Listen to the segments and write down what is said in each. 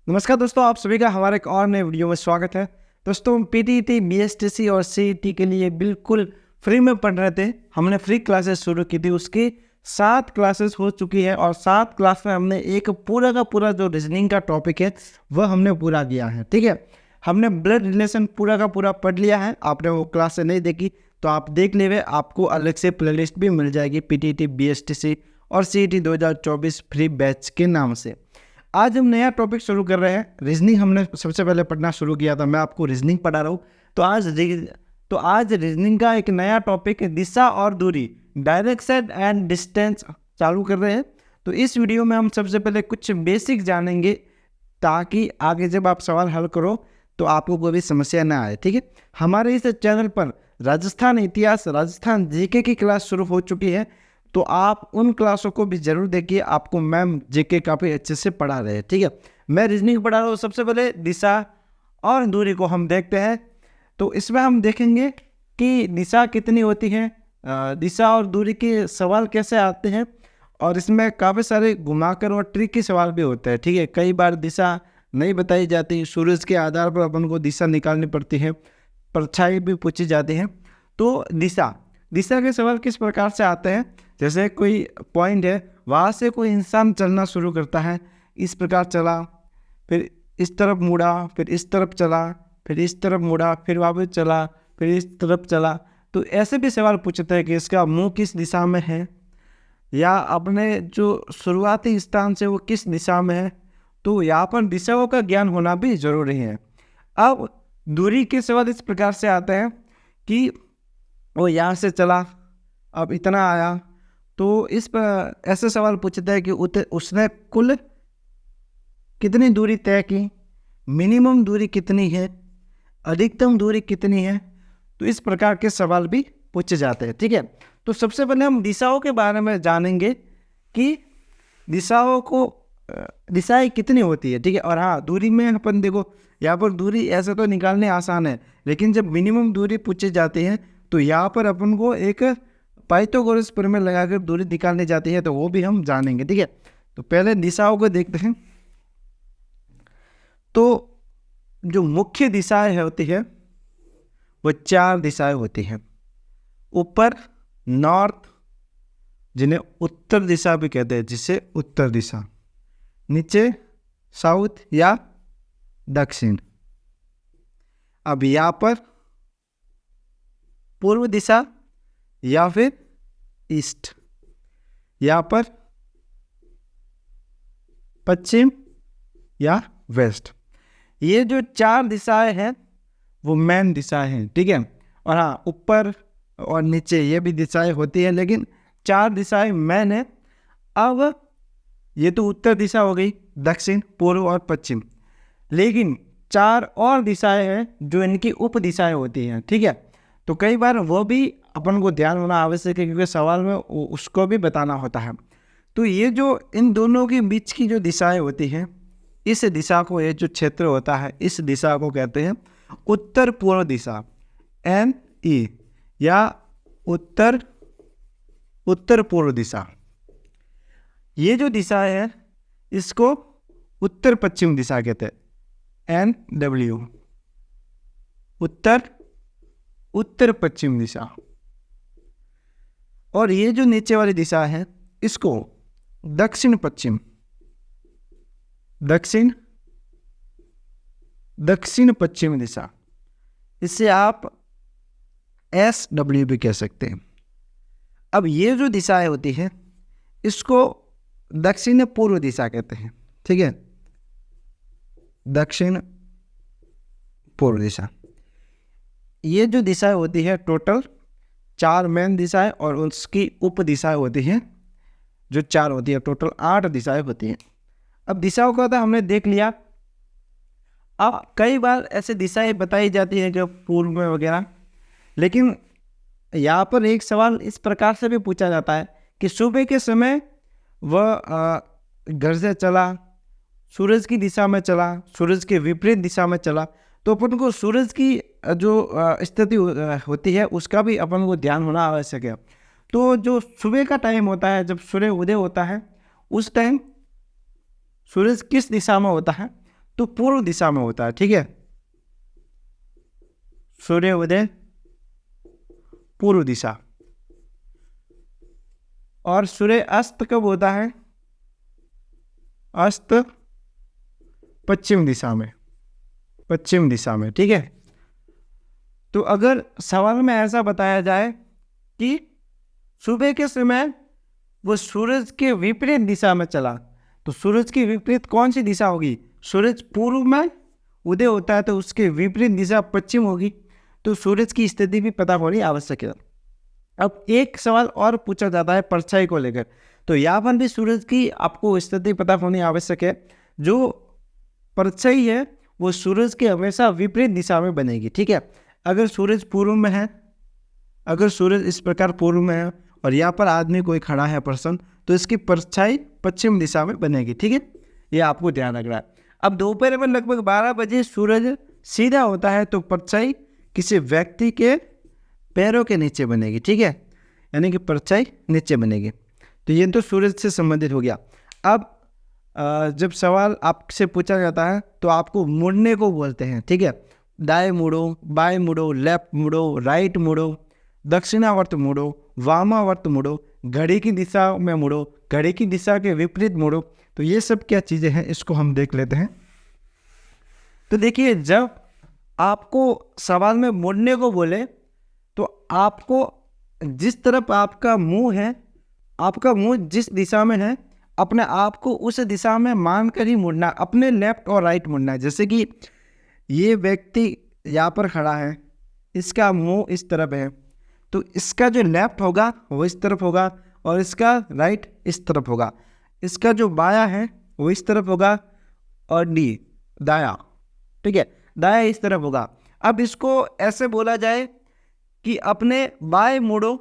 नमस्कार दोस्तों, आप सभी का हमारे एक और नए वीडियो में स्वागत है। दोस्तों, पीटीईटी, बीएसटीसी और सीईटी के लिए बिल्कुल फ्री में पढ़ रहे थे। हमने फ्री क्लासेस शुरू की थी, उसकी 7 क्लासेस हो चुकी है और 7 क्लास में हमने एक पूरा का पूरा जो रीजनिंग का टॉपिक है वह हमने पूरा किया है। ठीक है, हमने ब्लड रिलेशन पूरा का पूरा पढ़ लिया है। आपने वो क्लास नहीं देखी तो आप देख लेवे, आपको अलग से प्लेलिस्ट भी मिल जाएगी पीटीईटी, बीएसटीसी और सीईटी 2024 फ्री बैच के नाम से। आज हम नया टॉपिक शुरू कर रहे हैं। रीजनिंग हमने सबसे पहले पढ़ना शुरू किया था, मैं आपको रीजनिंग पढ़ा रहा हूँ। तो आज रीजनिंग का एक नया टॉपिक दिशा और दूरी, डायरेक्शन एंड डिस्टेंस चालू कर रहे हैं। तो इस वीडियो में हम सबसे पहले कुछ बेसिक जानेंगे ताकि आगे जब आप सवाल हल करो तो आपको कोई भी समस्या ना आए। ठीक है, हमारे इस चैनल पर राजस्थान इतिहास, राजस्थान जीके की क्लास शुरू हो चुकी है, तो आप उन क्लासों को भी जरूर देखिए। आपको मैम जीके काफ़ी अच्छे से पढ़ा रहे हैं। ठीक है, मैं रीजनिंग पढ़ा रहा हूँ। सबसे पहले दिशा और दूरी को हम देखते हैं। तो इसमें हम देखेंगे कि दिशा कितनी होती है, दिशा और दूरी के सवाल कैसे आते हैं, और इसमें काफ़ी सारे घुमाकर और ट्रिकी सवाल भी होते हैं। ठीक है, कई बार दिशा नहीं बताई जाती, सूरज के आधार पर अपन को दिशा निकालनी पड़ती है, परछाई भी पूछी जाती है। तो दिशा के सवाल किस प्रकार से आते हैं, जैसे कोई पॉइंट है, वहाँ से कोई इंसान चलना शुरू करता है, इस प्रकार चला, फिर इस तरफ मुड़ा, फिर इस तरफ चला, फिर इस तरफ मुड़ा, फिर वापस चला, फिर इस तरफ चला। तो ऐसे भी सवाल पूछते हैं कि इसका मुंह किस दिशा में है, या अपने जो शुरुआती स्थान से वो किस दिशा में है। तो यहाँ पर दिशाओं का ज्ञान होना भी जरूरी है। अब दूरी के सवाल इस प्रकार से आते हैं कि वो यहाँ से चला, अब इतना आया। तो इस पर ऐसे सवाल पूछता है कि उसने कुल कितनी दूरी तय की, मिनिमम दूरी कितनी है, अधिकतम दूरी कितनी है। तो इस प्रकार के सवाल भी पूछे जाते हैं। ठीक है, तो सबसे पहले हम दिशाओं के बारे में जानेंगे कि दिशाएं कितनी होती है। ठीक है, और हाँ, दूरी में अपन देखो, यहाँ पर दूरी ऐसे तो निकालने आसान है, लेकिन जब मिनिमम दूरी पूछी जाती है तो यहाँ पर अपन को एक पाइथागोरस प्रमेय लगाकर दूरी निकालनी जाती है, तो वो भी हम जानेंगे। ठीक है, तो पहले दिशाओं को देखते हैं। तो जो मुख्य दिशाएं होती है वो 4 दिशाएं होती हैं। ऊपर नॉर्थ, जिन्हें उत्तर दिशा भी कहते हैं, जिसे उत्तर दिशा। नीचे साउथ या दक्षिण। अब यहाँ पर पूर्व दिशा या फिर ईस्ट, यहाँ पर पश्चिम या वेस्ट। ये जो 4 दिशाएं हैं वो मेन दिशाएं हैं। ठीक है, और हाँ, ऊपर और नीचे ये भी दिशाएं होती हैं, लेकिन 4 दिशाएं मेन है। अब ये तो उत्तर दिशा हो गई, दक्षिण, पूर्व और पश्चिम, लेकिन 4 और दिशाएं हैं जो इनकी उप दिशाएं होती हैं। ठीक है, तो कई बार वो भी अपन को ध्यान होना आवश्यक है, क्योंकि सवाल में उसको भी बताना होता है। तो ये जो इन दोनों के बीच की जो दिशाएं होती हैं, इस दिशा को, ये जो क्षेत्र होता है, इस दिशा को कहते हैं उत्तर पूर्व दिशा, NE, या उत्तर पूर्व दिशा। ये जो दिशा है इसको उत्तर पश्चिम दिशा कहते हैं, NW, उत्तर पश्चिम दिशा। और ये जो नीचे वाली दिशा है इसको दक्षिण पश्चिम दिशा, इससे आप SW भी कह सकते हैं। अब ये जो दिशाएं होती है इसको दक्षिण पूर्व दिशा कहते हैं। ठीक है, दक्षिण पूर्व दिशा। ये जो दिशाएं होती है टोटल 4 मेन दिशाएं, और उसकी उप दिशाएं होती हैं जो 4 होती है, टोटल 8 दिशाएं होती हैं। अब दिशाओं का तो हमने देख लिया। अब कई बार ऐसे दिशाएं बताई जाती हैं जो पूर्व में वगैरह, लेकिन यहाँ पर एक सवाल इस प्रकार से भी पूछा जाता है कि सुबह के समय वह घर से चला, सूरज की दिशा में चला, सूरज के विपरीत दिशा में चला। तो अपन को सूरज की जो स्थिति होती है उसका भी अपन को ध्यान होना आवश्यक है। तो जो सुबह का टाइम होता है, जब सूर्य उदय होता है, उस टाइम सूरज किस दिशा में होता है, तो पूर्व दिशा में होता है, ठीक है। सूर्य उदय पूर्व दिशा, और सूर्य अस्त कब होता है? अस्त पश्चिम दिशा में, पश्चिम दिशा में, ठीक है। तो अगर सवाल में ऐसा बताया जाए कि सुबह के समय वो सूरज के विपरीत दिशा में चला, तो सूरज की विपरीत कौन सी दिशा होगी? सूरज पूर्व में उदय होता है तो उसके विपरीत दिशा पश्चिम होगी, तो सूरज की स्थिति भी पता होनी आवश्यक है। अब एक सवाल और पूछा जाता है परछाई को लेकर, तो यहाँ पर भी सूरज की आपको स्थिति पता होनी आवश्यक है। जो परछाई है वो सूरज के हमेशा विपरीत दिशा में बनेगी, ठीक है। अगर सूरज पूर्व में है, अगर सूरज इस प्रकार पूर्व में है और यहाँ पर आदमी कोई खड़ा है पर्सन, तो इसकी परछाई पश्चिम दिशा में बनेगी, ठीक है। ये आपको ध्यान रखना है। अब दोपहर में लगभग 12 बजे सूरज सीधा होता है तो परछाई किसी व्यक्ति के पैरों के नीचे बनेगी, ठीक है, यानी कि परछाई नीचे बनेगी। तो ये तो सूरज से संबंधित हो गया। अब जब सवाल आपसे पूछा जाता है तो आपको मुड़ने को बोलते हैं, ठीक है। दाएं मुड़ो, बाएं मुड़ो, लेफ्ट मुड़ो, राइट मुड़ो, दक्षिणावर्त मुड़ो, वामावर्त मुड़ो, घड़ी की दिशा में मुड़ो, घड़ी की दिशा के विपरीत मुड़ो। तो ये सब क्या चीज़ें हैं, इसको हम देख लेते हैं। तो देखिए, जब आपको सवाल में मुड़ने को बोले तो आपको जिस तरफ आपका मुंह है, आपका मुंह जिस दिशा में है, अपने आप को उस दिशा में मानकर ही मुड़ना, अपने लेफ्ट और राइट मुड़ना है। जैसे कि ये व्यक्ति यहाँ पर खड़ा है, इसका मुंह इस तरफ है, तो इसका जो लेफ्ट होगा वो इस तरफ होगा और इसका राइट इस तरफ होगा। इसका जो बाया है वो इस तरफ होगा और डी दाया, ठीक है, दाया इस तरफ होगा। अब इसको ऐसे बोला जाए कि अपने बाएं मुड़ो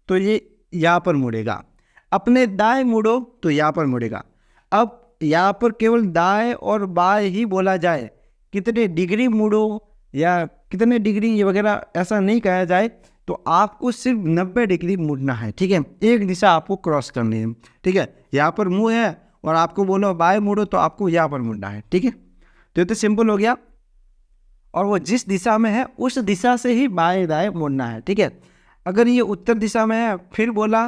तो ये यहाँ पर मुड़ेगा, अपने दाएं मुड़ो तो यहाँ पर मुड़ेगा। अब यहाँ पर केवल दाएं और बाएं ही बोला जाए, कितने डिग्री मुड़ो या कितने डिग्री ये वगैरह ऐसा नहीं कहा जाए। तो आपको सिर्फ 90 डिग्री मुड़ना है, ठीक है, एक दिशा आपको क्रॉस करनी है, ठीक है। यहाँ पर मुंह है और आपको बोलो बाएं मुड़ो तो आपको यहाँ पर मुड़ना है, ठीक है। तो ये तो सिंपल हो गया। और वो जिस दिशा में है उस दिशा से ही बाएं दाएं मुड़ना है, ठीक है। अगर ये उत्तर दिशा में है, फिर बोला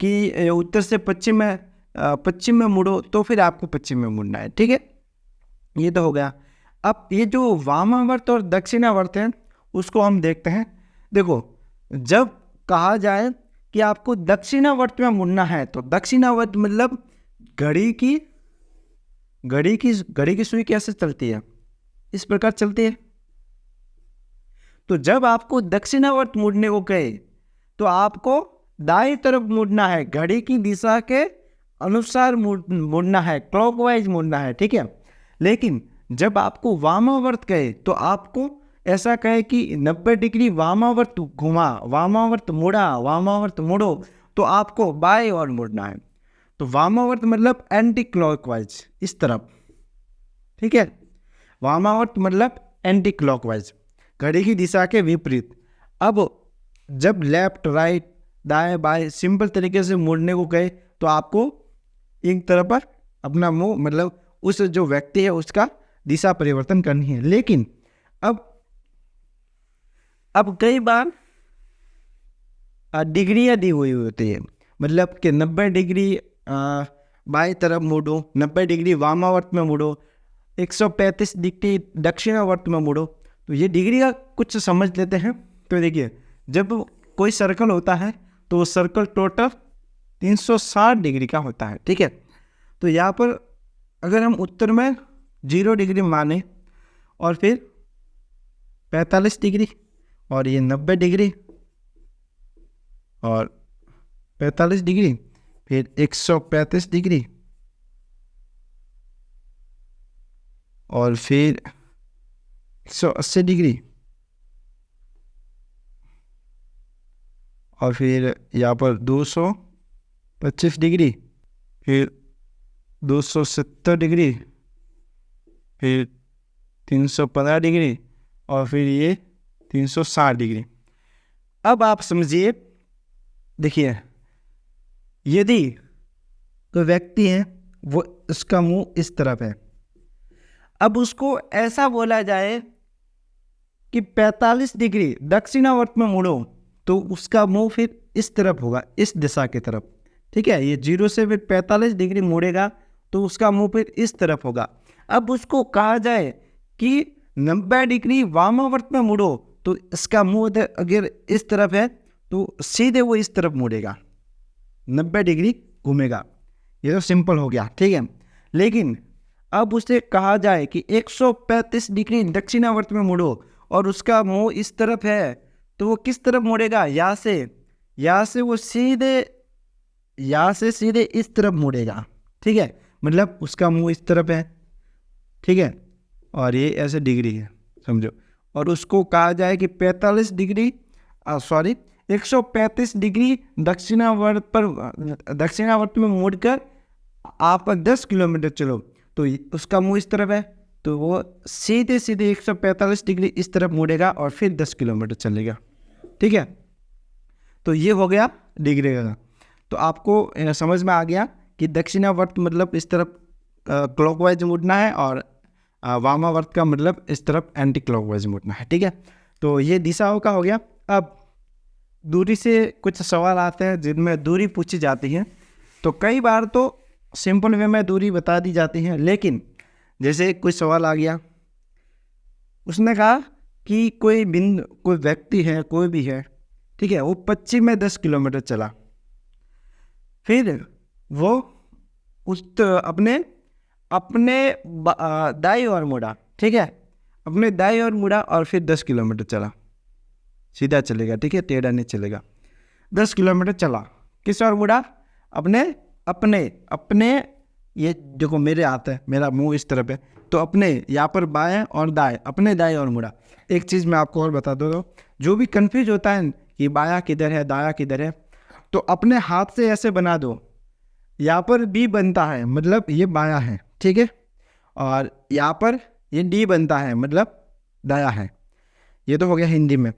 कि उत्तर से पश्चिम में, पश्चिम में मुड़ो, तो फिर आपको पश्चिम में मुड़ना है, ठीक है। ये तो हो गया। अब ये जो वामावर्त और दक्षिणावर्त है उसको हम देखते हैं। देखो, जब कहा जाए कि आपको दक्षिणावर्त में मुड़ना है तो दक्षिणावर्त मतलब घड़ी की सुई कैसे चलती है? इस प्रकार चलती है। तो जब आपको दक्षिणावर्त मुड़ने को कहे तो आपको दाईं तरफ मुड़ना है, घड़ी की दिशा के अनुसार मुड़ना है, क्लॉकवाइज मुड़ना है, ठीक है। लेकिन जब आपको वामावर्त कहे तो आपको ऐसा कहे कि 90 डिग्री वामावर्त घुमा, वामावर्त मुड़ा, वामावर्त मुड़ो, तो आपको बाएं ओर मुड़ना है। तो वामावर्त मतलब एंटी क्लॉकवाइज, इस तरफ, ठीक है। वामावर्त मतलब एंटी क्लॉकवाइज, घड़ी की दिशा के विपरीत। अब जब लेफ्ट राइट दाएं बाएं सिंपल तरीके से मुड़ने को कहे तो आपको एक तरफ पर अपना मुंह मतलब उस जो व्यक्ति है उसका दिशा परिवर्तन करनी है। लेकिन अब कई बार डिग्रियाँ दी हुई होती है, मतलब कि 90 डिग्री बाएं तरफ मुड़ो, 90 डिग्री वामावर्त में मुड़ो, 135 डिग्री दक्षिणावर्त में मुड़ो। तो ये डिग्री का कुछ समझ लेते हैं। तो देखिए, जब कोई सर्कल होता है तो वो सर्कल टोटल 360 डिग्री का होता है, ठीक है। तो यहाँ पर अगर हम उत्तर में 0 डिग्री माने और फिर 45 डिग्री और ये 90 डिग्री और 45 डिग्री फिर 135 डिग्री और फिर 180 डिग्री और फिर यहाँ पर 225 डिग्री, फिर 270 डिग्री, फिर 315 डिग्री और फिर ये 360 डिग्री। अब आप समझिए, देखिए, यदि कोई व्यक्ति है वो उसका मुंह इस तरफ है, अब उसको ऐसा बोला जाए कि 45 डिग्री दक्षिणावर्त में मुड़ो, तो उसका मुंह फिर इस तरफ होगा, इस दिशा की तरफ। ठीक है, ये 0 से फिर 45 डिग्री मुड़ेगा तो उसका मुंह फिर इस तरफ होगा। अब उसको कहा जाए कि 90 डिग्री वामावर्त में मुड़ो, तो इसका मुंह अगर इस तरफ है तो सीधे वो इस तरफ मुड़ेगा, 90 डिग्री घूमेगा। ये तो सिंपल हो गया, ठीक है। लेकिन अब उसे कहा जाए कि 135 डिग्री दक्षिणावर्त में मुड़ो और उसका मुंह इस तरफ है, तो वो किस तरफ मुड़ेगा? यहाँ से वो सीधे इस तरफ मुड़ेगा। ठीक है, मतलब उसका मुंह इस तरफ है, ठीक है, और ये ऐसे डिग्री है, समझो। और उसको कहा जाए कि 135 डिग्री दक्षिणावर्त में मुड़कर आप 10 किलोमीटर चलो, तो उसका मुंह इस तरफ है, तो वो सीधे 145 डिग्री इस तरफ मुड़ेगा और फिर 10 किलोमीटर चलेगा। ठीक है, तो ये हो गया डिग्री का। तो आपको समझ में आ गया कि दक्षिणावर्त मतलब इस तरफ क्लॉकवाइज मुड़ना है और वामावर्त का मतलब इस तरफ एंटी क्लॉकवाइज मुड़ना है। ठीक है, तो ये दिशाओं का हो गया। अब दूरी से कुछ सवाल आते हैं जिनमें दूरी पूछी जाती है, तो कई बार तो सिंपल वे में दूरी बता दी जाती है, लेकिन जैसे कुछ सवाल आ गया, उसने कहा कि कोई व्यक्ति है, कोई भी है, ठीक है, वो पश्चिम में 10 किलोमीटर चला, फिर वो अपने दाईं ओर मुड़ा। ठीक है, अपने दाईं ओर मुड़ा और फिर 10 किलोमीटर चला, सीधा चलेगा, ठीक है, टेढ़ा नहीं चलेगा। 10 किलोमीटर चला, किस ओर मुड़ा? अपने ये देखो मेरे हाथ है, मेरा मुंह इस तरफ है, तो अपने यहाँ पर बाएं और दाएं, अपने दाएं ओर मुड़ा। एक चीज़ मैं आपको और बता दूँ, जो भी कंफ्यूज होता है कि बायां किधर है दायां किधर है, तो अपने हाथ से ऐसे बना दो, यहाँ पर बी बनता है मतलब ये बायां है, ठीक है, और यहाँ पर ये डी बनता है मतलब दायां है। ये तो हो गया हिंदी में।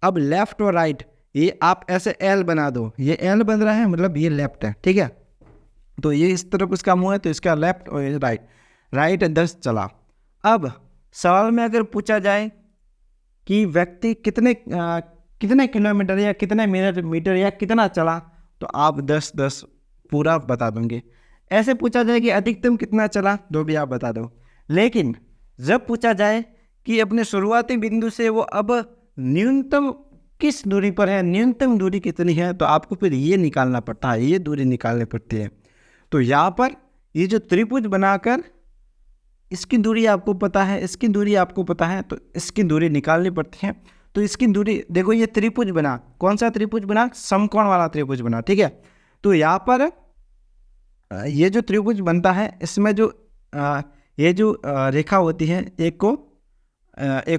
अब लेफ्ट और राइट, ये आप ऐसे एल बना दो, ये एल बन रहा है मतलब ये लेफ्ट है, ठीक है, तो ये इस तरफ उसका मुंह है तो इसका लेफ्ट और ये राइट 10 चला। अब सवाल में अगर पूछा जाए कि व्यक्ति कितने किलोमीटर या कितने मीटर या कितना चला, तो आप 10 पूरा बता दोगे। ऐसे पूछा जाए कि अधिकतम कितना चला, तो भी आप बता दो। लेकिन जब पूछा जाए कि अपने शुरुआती बिंदु से वो अब न्यूनतम किस दूरी पर है, न्यूनतम दूरी कितनी है, तो आपको फिर ये निकालना पड़ता है, ये दूरी निकालनी पड़ती है। तो यहाँ पर ये जो त्रिभुज बनाकर इसकी दूरी आपको पता है, इसकी दूरी आपको पता है, तो इसकी दूरी निकालनी पड़ती है। तो इसकी दूरी देखो, ये त्रिभुज बना, कौन सा त्रिभुज बना? समकोण वाला त्रिभुज बना, ठीक है। तो यहाँ पर ये जो त्रिभुज बनता है, इसमें जो ये जो रेखा होती है, एक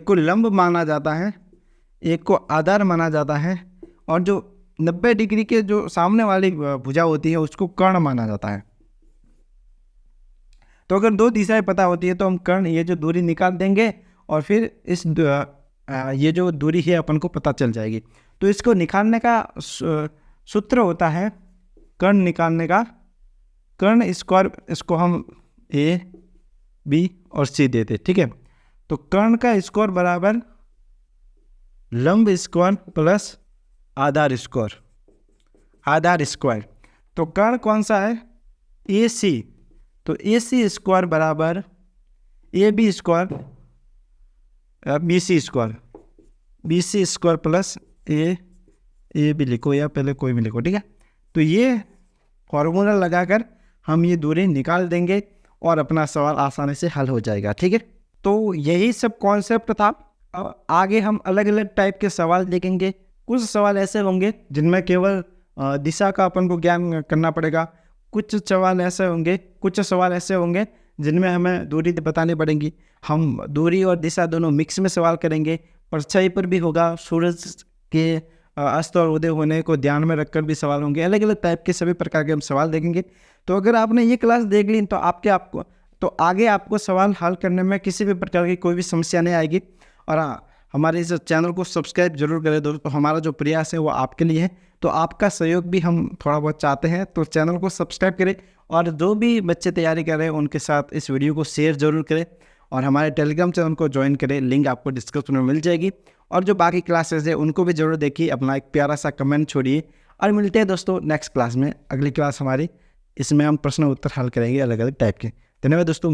को लंब माना जाता है, एक को आधार माना जाता है, और जो 90 डिग्री के जो सामने वाली भुजा होती है उसको कर्ण माना जाता है। तो अगर दो दिशाएं पता होती है तो हम कर्ण, ये जो दूरी निकाल देंगे और फिर ये जो दूरी है अपन को पता चल जाएगी। तो इसको निकालने का सूत्र होता है कर्ण निकालने का, कर्ण स्क्वायर, इसको हम ए बी और सी देते, ठीक है। तो कर्ण का स्क्वायर बराबर लंब स्क्वायर प्लस आधार स्क्वायर। तो कर्ण कौन सा है? ए सी, तो ए सी स्क्वायर बराबर A B square B C square plus A B लिखो या पहले कोई भी लिखो, ठीक है। तो ये फॉर्मूला लगाकर हम ये दूरी निकाल देंगे और अपना सवाल आसानी से हल हो जाएगा, ठीक है। तो यही सब कॉन्सेप्ट था। अब आगे हम अलग अलग टाइप के सवाल देखेंगे। कुछ सवाल ऐसे होंगे जिनमें केवल दिशा का अपन को ज्ञान करना पड़ेगा, कुछ सवाल ऐसे होंगे जिनमें हमें दूरी बतानी पड़ेगी। हम दूरी और दिशा दोनों मिक्स में सवाल करेंगे। परछाई पर भी होगा, सूरज के अस्त और उदय होने को ध्यान में रखकर भी सवाल होंगे। अलग अलग टाइप के सभी प्रकार के हम सवाल देखेंगे। तो अगर आपने ये क्लास देख ली तो आगे आपको सवाल हल करने में किसी भी प्रकार की कोई भी समस्या नहीं आएगी। और हाँ, हमारे इस चैनल को सब्सक्राइब जरूर करें दोस्तों। हमारा जो प्रयास है वो आपके लिए है, तो आपका सहयोग भी हम थोड़ा बहुत चाहते हैं। तो चैनल को सब्सक्राइब करें और जो भी बच्चे तैयारी कर रहे हैं उनके साथ इस वीडियो को शेयर जरूर करें। और हमारे टेलीग्राम चैनल को ज्वाइन करें, लिंक आपको डिस्क्रिप्शन में मिल जाएगी। और जो बाकी क्लासेस है उनको भी जरूर देखिए, अपना एक प्यारा सा कमेंट छोड़िए और मिलते हैं दोस्तों नेक्स्ट क्लास में। अगली क्लास हमारी, इसमें हम प्रश्न उत्तर हल करेंगे अलग अलग टाइप के। धन्यवाद दोस्तों।